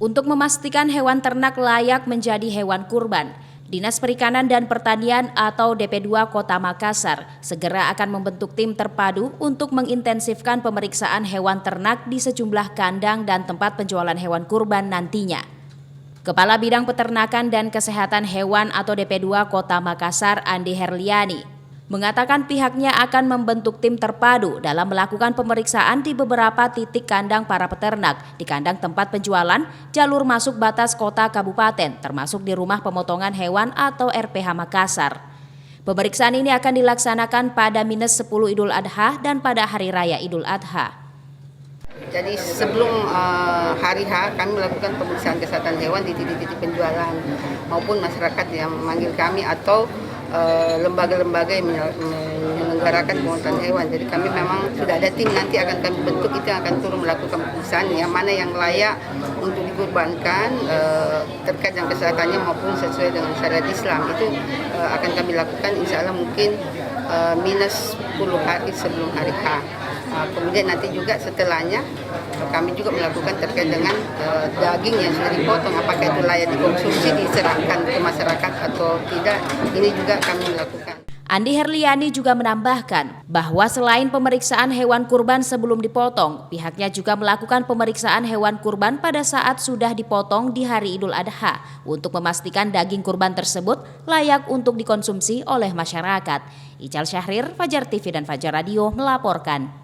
Untuk memastikan hewan ternak layak menjadi hewan kurban, Dinas Perikanan dan Pertanian atau DP2 Kota Makassar segera akan membentuk tim terpadu untuk mengintensifkan pemeriksaan hewan ternak di sejumlah kandang dan tempat penjualan hewan kurban nantinya. Kepala Bidang Peternakan dan Kesehatan Hewan atau DP2 Kota Makassar, Andi Herliani, mengatakan pihaknya akan membentuk tim terpadu dalam melakukan pemeriksaan di beberapa titik kandang para peternak, di kandang tempat penjualan, jalur masuk batas kota kabupaten, termasuk di rumah pemotongan hewan atau RPH Makassar. Pemeriksaan ini akan dilaksanakan pada -10 Idul Adha dan pada Hari Raya Idul Adha. Jadi sebelum hari H kami melakukan pemeriksaan kesehatan hewan di titik-titik penjualan maupun masyarakat yang memanggil kami atau lembaga-lembaga yang menyelenggarakan pemotongan hewan. Jadi kami memang sudah ada tim nanti akan kami bentuk itu yang akan turun melakukan pemeriksaan yang mana yang layak untuk dikurbankan terkait dengan kesehatannya maupun sesuai dengan syariat Islam. Itu akan kami lakukan insya Allah mungkin -10 hari sebelum hari H. Kemudian nanti juga setelahnya kami juga melakukan terkait dengan daging yang sudah dipotong, apakah itu layak dikonsumsi, diserahkan ke masyarakat atau tidak, ini juga kami melakukan. Andi Herliani juga menambahkan bahwa selain pemeriksaan hewan kurban sebelum dipotong, pihaknya juga melakukan pemeriksaan hewan kurban pada saat sudah dipotong di hari Idul Adha untuk memastikan daging kurban tersebut layak untuk dikonsumsi oleh masyarakat. Ical Syahrir, Fajar TV dan Fajar Radio melaporkan.